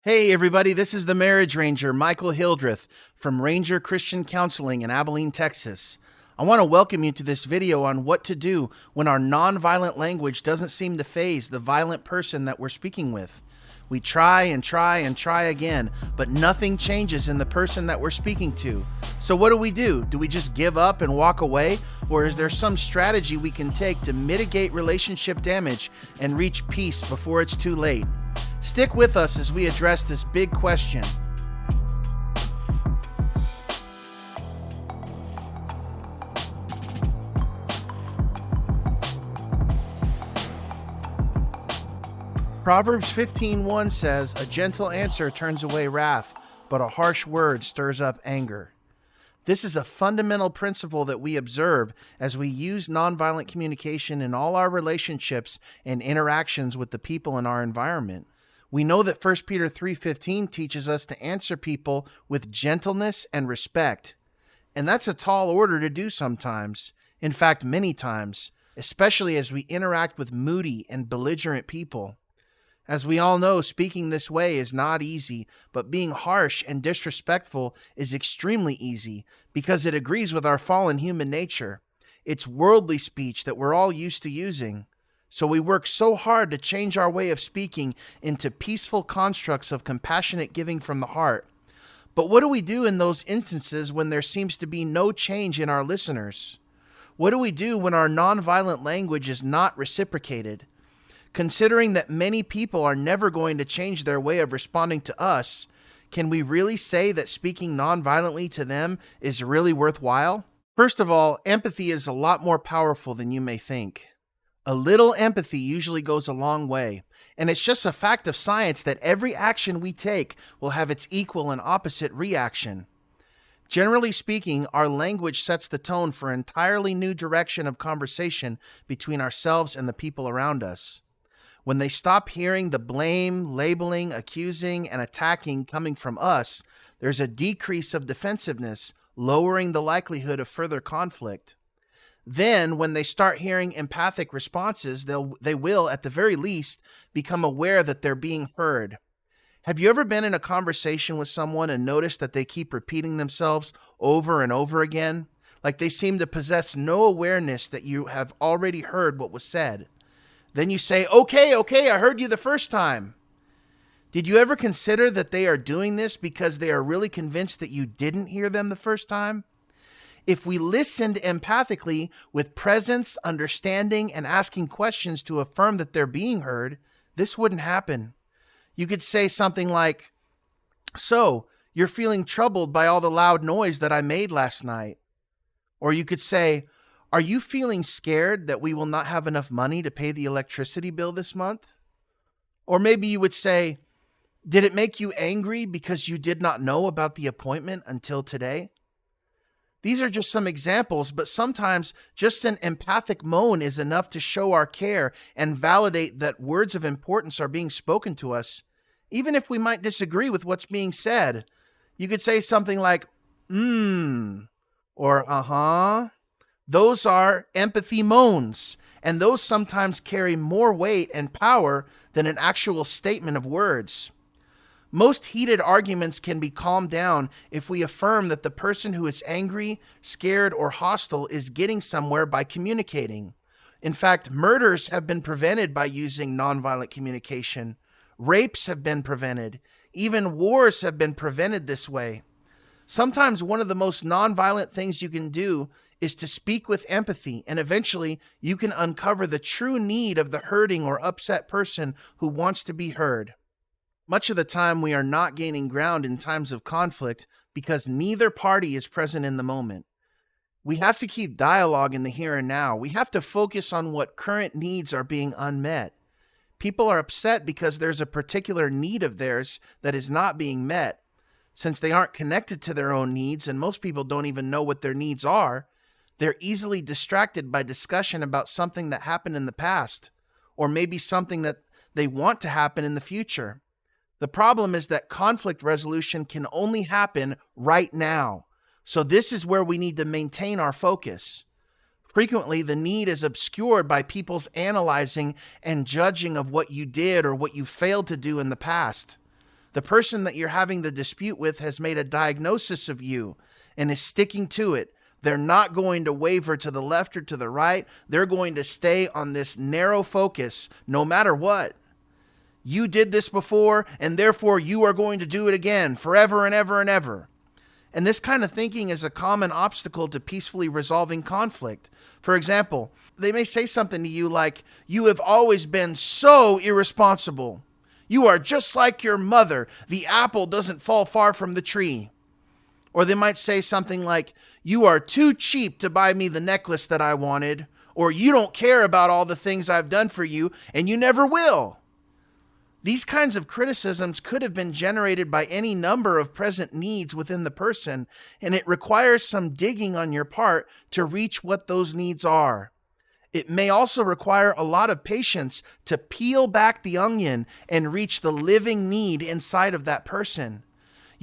Hey everybody, this is the Marriage Ranger, Michael Hildreth from Ranger Christian Counseling in Abilene, Texas. I want to welcome you to this video on what to do when our nonviolent language doesn't seem to faze the violent person that we're speaking with. We try and try and try again, but nothing changes in the person that we're speaking to. So what do? Do we just give up and walk away? Or is there some strategy we can take to mitigate relationship damage and reach peace before it's too late? Stick with us as we address this big question. Proverbs 15:1 says, "A gentle answer turns away wrath, but a harsh word stirs up anger." This is a fundamental principle that we observe as we use nonviolent communication in all our relationships and interactions with the people in our environment. We know that 1 Peter 3:15 teaches us to answer people with gentleness and respect. And that's a tall order to do sometimes. In fact, many times, especially as we interact with moody and belligerent people. As we all know, speaking this way is not easy, but being harsh and disrespectful is extremely easy because it agrees with our fallen human nature. It's worldly speech that we're all used to using. So we work so hard to change our way of speaking into peaceful constructs of compassionate giving from the heart. But what do we do in those instances when there seems to be no change in our listeners? What do we do when our nonviolent language is not reciprocated? Considering that many people are never going to change their way of responding to us, can we really say that speaking nonviolently to them is really worthwhile? First of all, empathy is a lot more powerful than you may think. A little empathy usually goes a long way, and it's just a fact of science that every action we take will have its equal and opposite reaction. Generally speaking, our language sets the tone for an entirely new direction of conversation between ourselves and the people around us. When they stop hearing the blame, labeling, accusing, and attacking coming from us, there's a decrease of defensiveness, lowering the likelihood of further conflict. Then, when they start hearing empathic responses, they will, at the very least, become aware that they're being heard. Have you ever been in a conversation with someone and noticed that they keep repeating themselves over and over again? Like they seem to possess no awareness that you have already heard what was said. Then you say, okay, I heard you the first time. Did you ever consider that they are doing this because they are really convinced that you didn't hear them the first time? If we listened empathically with presence, understanding, and asking questions to affirm that they're being heard, this wouldn't happen. You could say something like, "So, you're feeling troubled by all the loud noise that I made last night." Or you could say, "Are you feeling scared that we will not have enough money to pay the electricity bill this month?" Or maybe you would say, "Did it make you angry because you did not know about the appointment until today?" These are just some examples, but sometimes just an empathic moan is enough to show our care and validate that words of importance are being spoken to us, even if we might disagree with what's being said. You could say something like, or "uh-huh." Those are empathy moans, and those sometimes carry more weight and power than an actual statement of words. Most heated arguments can be calmed down if we affirm that the person who is angry, scared, or hostile is getting somewhere by communicating. In fact, murders have been prevented by using nonviolent communication. Rapes have been prevented. Even wars have been prevented this way. Sometimes one of the most nonviolent things you can do is to speak with empathy, and eventually you can uncover the true need of the hurting or upset person who wants to be heard. Much of the time, we are not gaining ground in times of conflict because neither party is present in the moment. We have to keep dialogue in the here and now. We have to focus on what current needs are being unmet. People are upset because there's a particular need of theirs that is not being met. Since they aren't connected to their own needs, and most people don't even know what their needs are, they're easily distracted by discussion about something that happened in the past, or maybe something that they want to happen in the future. The problem is that conflict resolution can only happen right now. So this is where we need to maintain our focus. Frequently, the need is obscured by people's analyzing and judging of what you did or what you failed to do in the past. The person that you're having the dispute with has made a diagnosis of you and is sticking to it. They're not going to waver to the left or to the right. They're going to stay on this narrow focus no matter what. You did this before, and therefore you are going to do it again forever and ever and ever. And this kind of thinking is a common obstacle to peacefully resolving conflict. For example, they may say something to you like, "You have always been so irresponsible. You are just like your mother. The apple doesn't fall far from the tree." Or they might say something like, "You are too cheap to buy me the necklace that I wanted," or "You don't care about all the things I've done for you, and you never will." These kinds of criticisms could have been generated by any number of present needs within the person, and it requires some digging on your part to reach what those needs are. It may also require a lot of patience to peel back the onion and reach the living need inside of that person.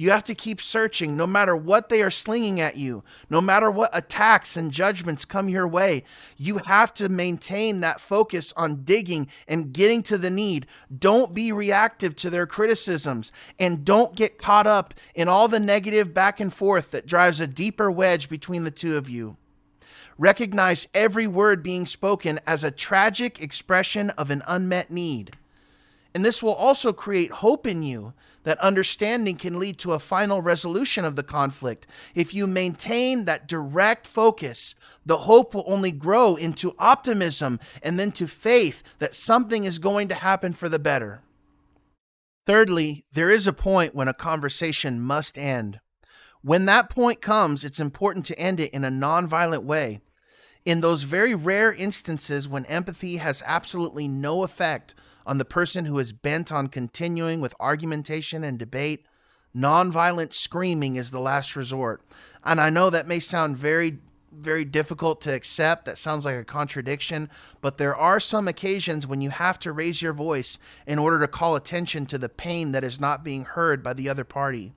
You have to keep searching no matter what they are slinging at you, no matter what attacks and judgments come your way. You have to maintain that focus on digging and getting to the need. Don't be reactive to their criticisms, and don't get caught up in all the negative back and forth that drives a deeper wedge between the two of you. Recognize every word being spoken as a tragic expression of an unmet need. And this will also create hope in you that understanding can lead to a final resolution of the conflict. If you maintain that direct focus, the hope will only grow into optimism and then to faith that something is going to happen for the better. Thirdly, there is a point when a conversation must end. When that point comes, it's important to end it in a nonviolent way. In those very rare instances when empathy has absolutely no effect on the person who is bent on continuing with argumentation and debate, nonviolent screaming is the last resort. And I know that may sound very, very difficult to accept. That sounds like a contradiction, but there are some occasions when you have to raise your voice in order to call attention to the pain that is not being heard by the other party.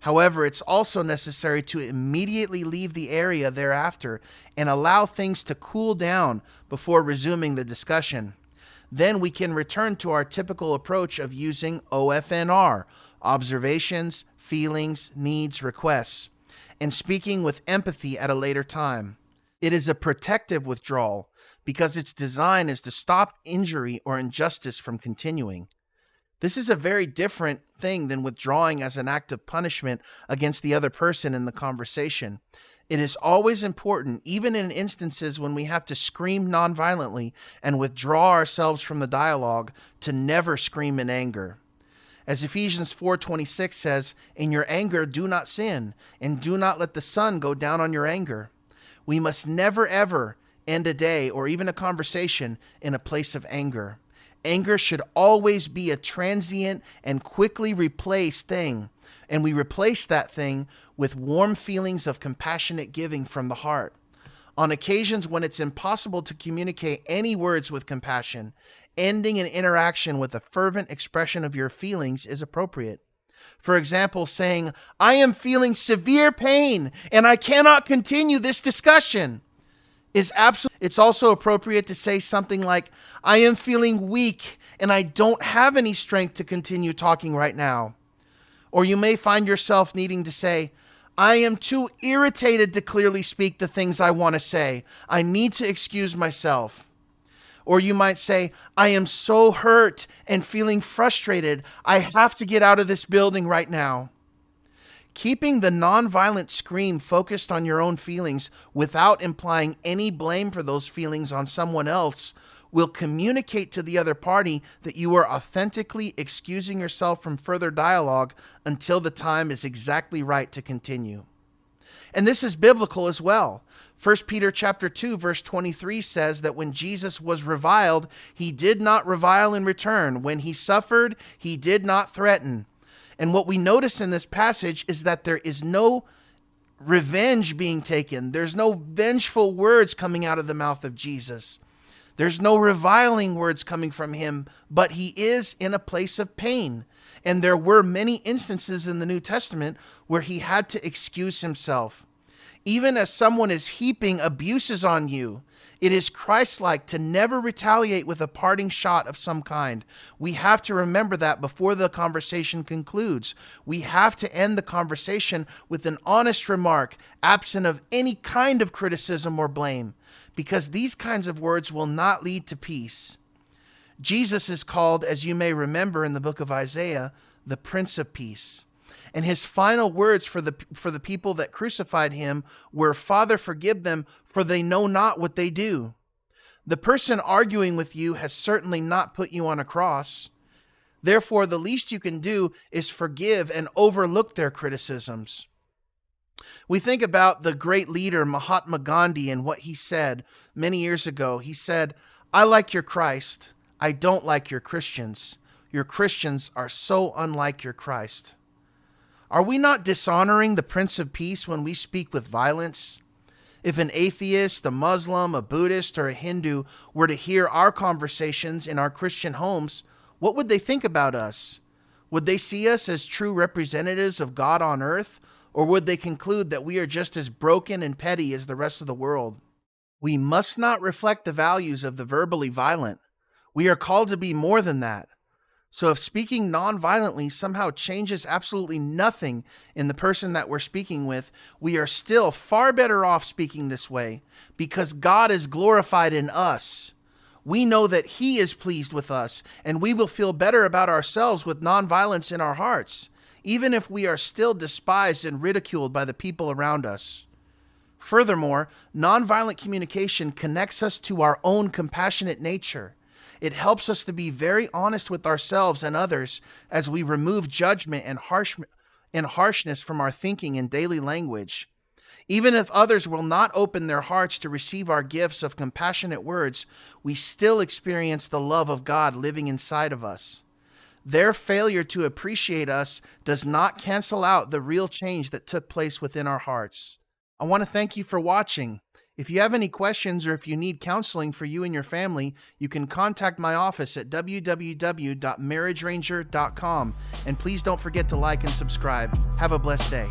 However, it's also necessary to immediately leave the area thereafter and allow things to cool down before resuming the discussion. Then we can return to our typical approach of using OFNR, observations, feelings, needs, requests, and speaking with empathy at a later time. It is a protective withdrawal because its design is to stop injury or injustice from continuing. This is a very different thing than withdrawing as an act of punishment against the other person in the conversation. It is always important, even in instances when we have to scream nonviolently and withdraw ourselves from the dialogue, to never scream in anger. As Ephesians 4:26 says, "In your anger do not sin, and do not let the sun go down on your anger." We must never ever end a day or even a conversation in a place of anger. Anger should always be a transient and quickly replaced thing, and we replace that thing with warm feelings of compassionate giving from the heart. On occasions when it's impossible to communicate any words with compassion, ending an interaction with a fervent expression of your feelings is appropriate. For example, saying, "I am feeling severe pain and I cannot continue this discussion," is absolutely. It's also appropriate to say something like, "I am feeling weak and I don't have any strength to continue talking right now." Or you may find yourself needing to say, "I am too irritated to clearly speak the things I want to say. I need to excuse myself." Or you might say, "I am so hurt and feeling frustrated. I have to get out of this building right now." Keeping the nonviolent scream focused on your own feelings without implying any blame for those feelings on someone else will communicate to the other party that you are authentically excusing yourself from further dialogue until the time is exactly right to continue. And this is biblical as well. 1 Peter chapter 2, verse 23 says that when Jesus was reviled, he did not revile in return. When he suffered, he did not threaten. And what we notice in this passage is that there is no revenge being taken. There's no vengeful words coming out of the mouth of Jesus. There's no reviling words coming from him, but he is in a place of pain. And there were many instances in the New Testament where he had to excuse himself. Even as someone is heaping abuses on you, it is Christ-like to never retaliate with a parting shot of some kind. We have to remember that before the conversation concludes. We have to end the conversation with an honest remark, absent of any kind of criticism or blame, because these kinds of words will not lead to peace. Jesus is called, as you may remember in the book of Isaiah, the Prince of Peace. And his final words for the people that crucified him were, "Father, forgive them, for they know not what they do." The person arguing with you has certainly not put you on a cross. Therefore, the least you can do is forgive and overlook their criticisms. We think about the great leader Mahatma Gandhi and what he said many years ago. He said, "I like your Christ. I don't like your Christians. Your Christians are so unlike your Christ." Are we not dishonoring the Prince of Peace when we speak with violence? If an atheist, a Muslim, a Buddhist, or a Hindu were to hear our conversations in our Christian homes, what would they think about us? Would they see us as true representatives of God on earth, or would they conclude that we are just as broken and petty as the rest of the world? We must not reflect the values of the verbally violent. We are called to be more than that. So if speaking non-violently somehow changes absolutely nothing in the person that we're speaking with, we are still far better off speaking this way because God is glorified in us. We know that He is pleased with us, and we will feel better about ourselves with non-violence in our hearts, even if we are still despised and ridiculed by the people around us. Furthermore, non-violent communication connects us to our own compassionate nature. It helps us to be very honest with ourselves and others as we remove judgment and harshness from our thinking and daily language. Even if others will not open their hearts to receive our gifts of compassionate words, we still experience the love of God living inside of us. Their failure to appreciate us does not cancel out the real change that took place within our hearts. I want to thank you for watching. If you have any questions or if you need counseling for you and your family, you can contact my office at www.marriageranger.com. And please don't forget to like and subscribe. Have a blessed day.